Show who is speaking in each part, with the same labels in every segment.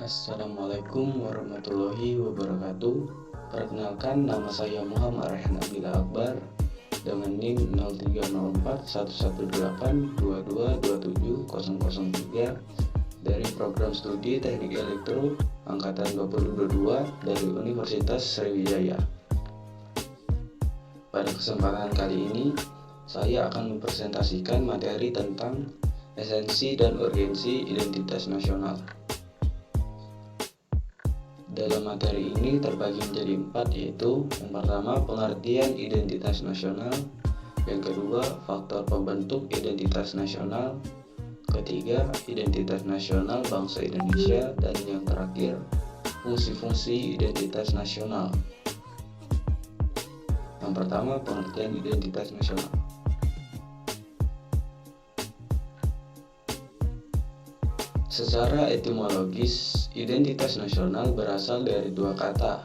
Speaker 1: Assalamualaikum warahmatullahi wabarakatuh. Perkenalkan, nama saya Muhammad Rayhan Abdillah Akbar dengan NIM 03041182227003 dari program studi Teknik Elektro angkatan 2022 dari Universitas Sriwijaya. Pada kesempatan kali ini, saya akan mempresentasikan materi tentang esensi dan urgensi identitas nasional. Dalam materi ini terbagi menjadi 4, yaitu yang pertama pengertian identitas nasional, yang kedua faktor pembentuk identitas nasional, ketiga identitas nasional bangsa Indonesia, dan yang terakhir fungsi-fungsi identitas nasional. Yang pertama pengertian identitas nasional. Secara etimologis, identitas nasional berasal dari dua kata,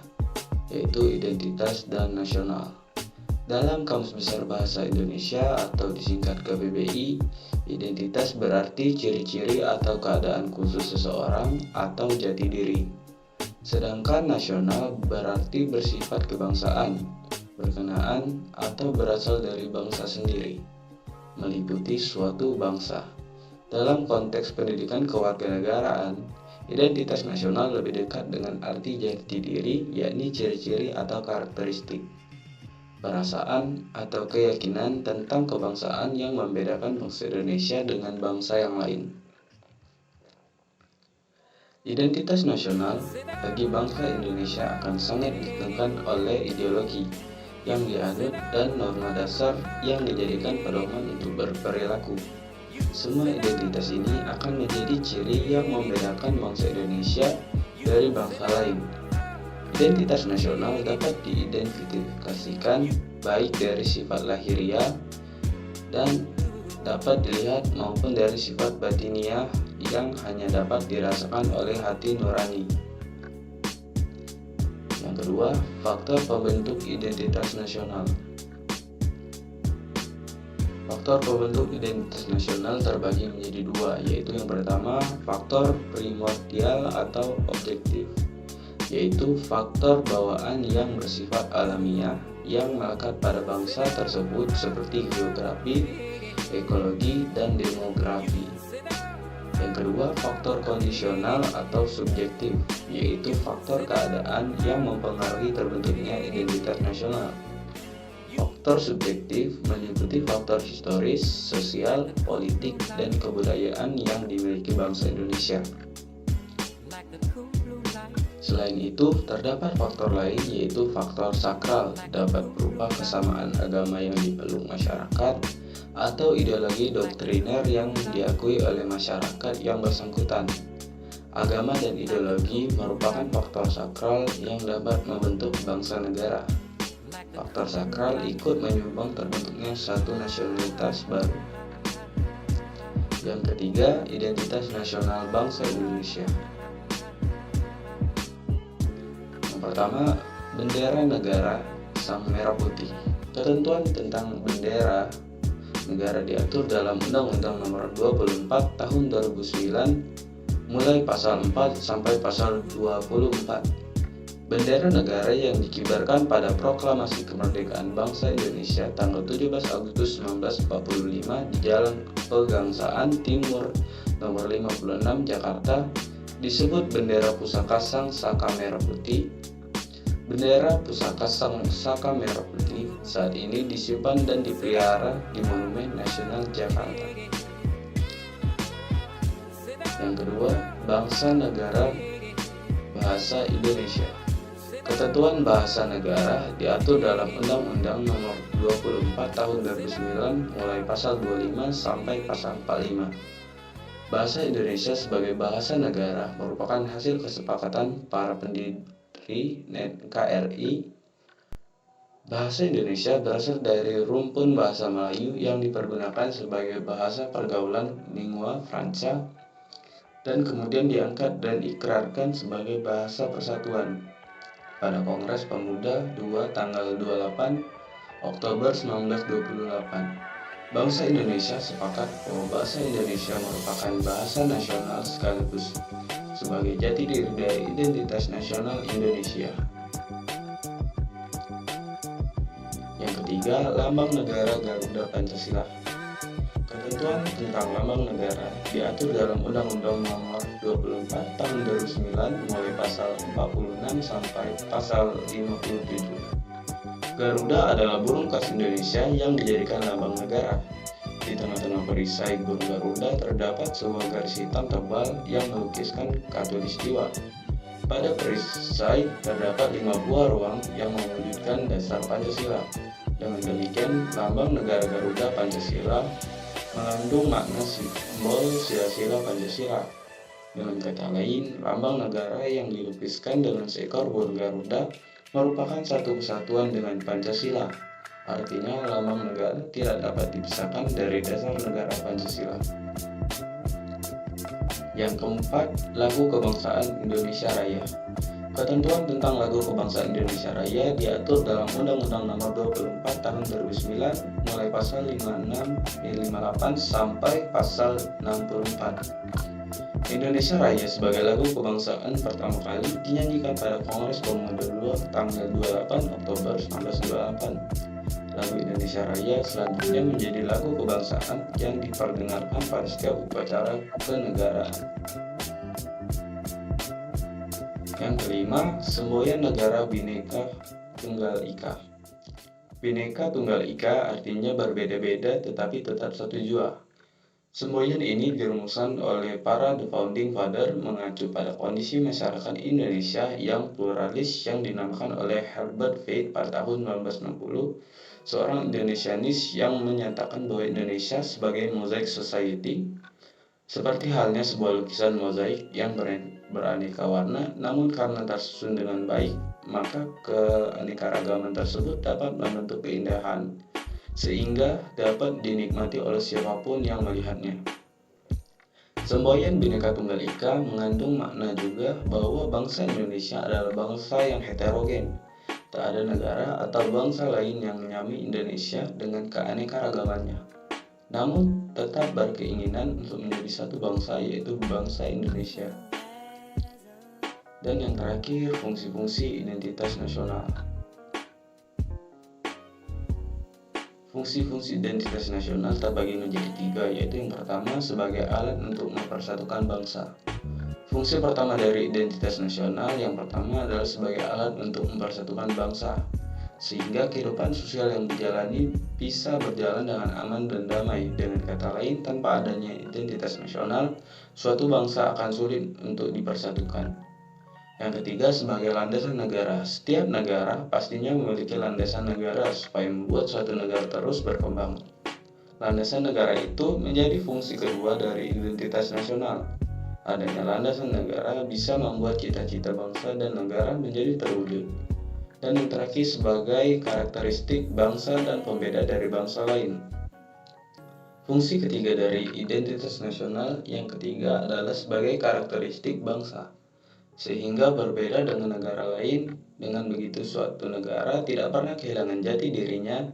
Speaker 1: yaitu identitas dan nasional. Dalam Kamus Besar Bahasa Indonesia atau disingkat KBBI, identitas berarti ciri-ciri atau keadaan khusus seseorang atau jati diri. Sedangkan nasional berarti bersifat kebangsaan, berkenaan atau berasal dari bangsa sendiri, meliputi suatu bangsa. Dalam konteks pendidikan kewarganegaraan, identitas nasional lebih dekat dengan arti jati diri, yakni ciri-ciri atau karakteristik, perasaan atau keyakinan tentang kebangsaan yang membedakan bangsa Indonesia dengan bangsa yang lain. Identitas nasional bagi bangsa Indonesia akan sangat ditentukan oleh ideologi yang dianut dan norma dasar yang dijadikan pedoman untuk berperilaku. Semua identitas ini akan menjadi ciri yang membedakan bangsa Indonesia dari bangsa lain. Identitas nasional dapat diidentifikasikan baik dari sifat lahiriah dan dapat dilihat maupun dari sifat batiniah yang hanya dapat dirasakan oleh hati nurani. Yang kedua, faktor pembentuk identitas nasional. Faktor pembentuk identitas nasional terbagi menjadi dua, yaitu yang pertama faktor primordial atau objektif, yaitu faktor bawaan yang bersifat alamiah yang melekat pada bangsa tersebut seperti geografi, ekologi, dan demografi. Yang kedua faktor kondisional atau subjektif, yaitu faktor keadaan yang mempengaruhi terbentuknya identitas nasional. Faktor subjektif meliputi faktor historis, sosial, politik, dan kebudayaan yang dimiliki bangsa Indonesia. Selain itu, terdapat faktor lain yaitu faktor sakral, dapat berupa kesamaan agama yang dipeluk masyarakat atau ideologi doktriner yang diakui oleh masyarakat yang bersangkutan. Agama dan ideologi merupakan faktor sakral yang dapat membentuk bangsa negara. Faktor sakral ikut menyumbang terbentuknya satu nasionalitas baru. Yang ketiga, identitas nasional bangsa Indonesia. Yang pertama, bendera negara sang merah putih. Ketentuan tentang bendera negara diatur dalam Undang-Undang Nomor 24 Tahun 2009 mulai pasal 4 sampai pasal 24. Bendera negara yang dikibarkan pada Proklamasi Kemerdekaan Bangsa Indonesia tanggal 17 Agustus 1945 di Jalan Pegangsaan Timur nomor 56 Jakarta disebut bendera pusaka Sang Saka Merah Putih. Bendera pusaka Sang Saka Merah Putih saat ini disimpan dan dipelihara di Monumen Nasional Jakarta. Yang kedua, bangsa negara bahasa Indonesia. Ketentuan bahasa negara diatur dalam Undang-Undang Nomor 24 Tahun 2009 mulai pasal 25 sampai pasal 45. Bahasa Indonesia sebagai bahasa negara merupakan hasil kesepakatan para pendiri NKRI. Bahasa Indonesia berasal dari rumpun bahasa Melayu yang dipergunakan sebagai bahasa pergaulan lingua franca dan kemudian diangkat dan diikrarkan sebagai bahasa persatuan pada Kongres Pemuda 2 tanggal 28 Oktober 1928. Bangsa Indonesia sepakat bahwa bahasa Indonesia merupakan bahasa nasional sekaligus sebagai jati diri dari identitas nasional Indonesia. Yang ketiga, lambang negara Garuda Pancasila. Ketentuan tentang lambang negara diatur dalam Undang-Undang Nomor 24 Tahun 2009 mulai pasal 46 sampai pasal 57. Garuda adalah burung khas Indonesia yang dijadikan lambang negara. Di tengah-tengah perisai burung Garuda terdapat sebuah garis hitam tebal yang melukiskan khatulistiwa. Pada perisai terdapat 5 buah ruang yang mewujudkan dasar Pancasila. Dengan demikian, lambang negara Garuda Pancasila mengandung makna simbol sila-sila Pancasila. Dengan kata lain, lambang negara yang dilukiskan dengan seekor burung Garuda merupakan satu kesatuan dengan Pancasila. Artinya, lambang negara tidak dapat dipisahkan dari dasar negara Pancasila. Yang keempat, lagu kebangsaan Indonesia Raya. Ketentuan tentang lagu kebangsaan Indonesia Raya diatur dalam Undang-Undang Nomor 24 Tahun 2009 mulai pasal 58 sampai pasal 64. Indonesia Raya sebagai lagu kebangsaan pertama kali dinyanyikan pada Kongres Komodo II tanggal 28 Oktober 1928. Lagu Indonesia Raya selanjutnya menjadi lagu kebangsaan yang diperdengarkan pada setiap upacara kenegaraan. Yang kelima, semboyan negara Bhinneka Tunggal Ika. Bhinneka Tunggal Ika artinya berbeda-beda tetapi tetap satu jua. Semboyan ini dirumuskan oleh para The Founding Father mengacu pada kondisi masyarakat Indonesia yang pluralis yang dinamakan oleh Herbert Feith pada tahun 1960, seorang Indonesianis yang menyatakan bahwa Indonesia sebagai mosaic society, seperti halnya sebuah lukisan mozaik yang beraneka warna, namun karena tersusun dengan baik, maka keanekaragaman tersebut dapat membentuk keindahan, sehingga dapat dinikmati oleh siapapun yang melihatnya. Semboyan Bhinneka Tunggal Ika mengandung makna juga bahwa bangsa Indonesia adalah bangsa yang heterogen. Tak ada negara atau bangsa lain yang menyamai Indonesia dengan keanekaragamannya, namun tetap berkeinginan untuk menjadi satu bangsa, yaitu bangsa Indonesia. Dan yang terakhir, fungsi-fungsi identitas nasional. Fungsi-fungsi identitas nasional terbagi menjadi 3, yaitu yang pertama sebagai alat untuk mempersatukan bangsa. Fungsi pertama dari identitas nasional yang pertama adalah sebagai alat untuk mempersatukan bangsa, sehingga kehidupan sosial yang dijalani bisa berjalan dengan aman dan damai. Dengan kata lain, tanpa adanya identitas nasional, suatu bangsa akan sulit untuk dipersatukan. Yang ketiga, sebagai landasan negara. Setiap negara pastinya memiliki landasan negara supaya membuat suatu negara terus berkembang. Landasan negara itu menjadi fungsi kedua dari identitas nasional. Adanya landasan negara bisa membuat cita-cita bangsa dan negara menjadi terwujud. Dan yang terakhir, sebagai karakteristik bangsa dan pembeda dari bangsa lain. Fungsi ketiga dari identitas nasional yang ketiga adalah sebagai karakteristik bangsa, sehingga berbeda dengan negara lain. Dengan begitu, suatu negara tidak pernah kehilangan jati dirinya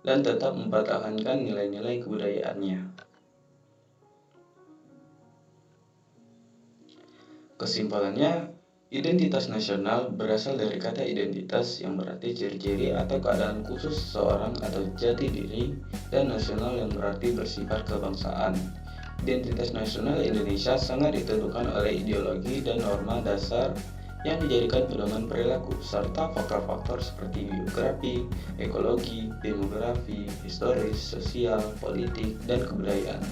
Speaker 1: dan tetap mempertahankan nilai-nilai kebudayaannya. Kesimpulannya, identitas nasional berasal dari kata identitas yang berarti ciri-ciri atau keadaan khusus seseorang atau jati diri, dan nasional yang berarti bersifat kebangsaan. Identitas nasional Indonesia sangat ditentukan oleh ideologi dan norma dasar yang dijadikan pedoman perilaku, serta faktor-faktor seperti biografi, ekologi, demografi, historis, sosial, politik, dan kebudayaan.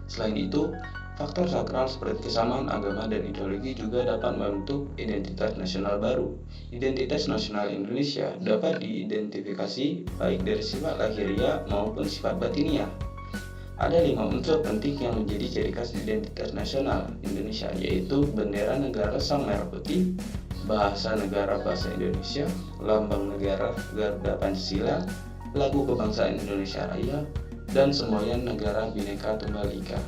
Speaker 1: Selain itu, faktor sakral seperti kesamaan agama dan ideologi juga dapat membentuk identitas nasional baru. Identitas nasional Indonesia dapat diidentifikasi baik dari sifat lahiriah maupun sifat batiniah. Ada 5 unsur penting yang menjadi ciri khas identitas nasional Indonesia, yaitu bendera negara sang merah putih, bahasa negara bahasa Indonesia, lambang negara Garuda Pancasila, lagu kebangsaan Indonesia Raya, dan semboyan negara Bhinneka Tunggal Ika.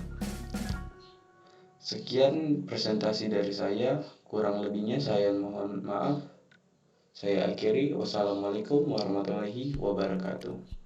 Speaker 1: Sekian presentasi dari saya, kurang lebihnya saya mohon maaf. Saya akhiri, wassalamualaikum warahmatullahi wabarakatuh.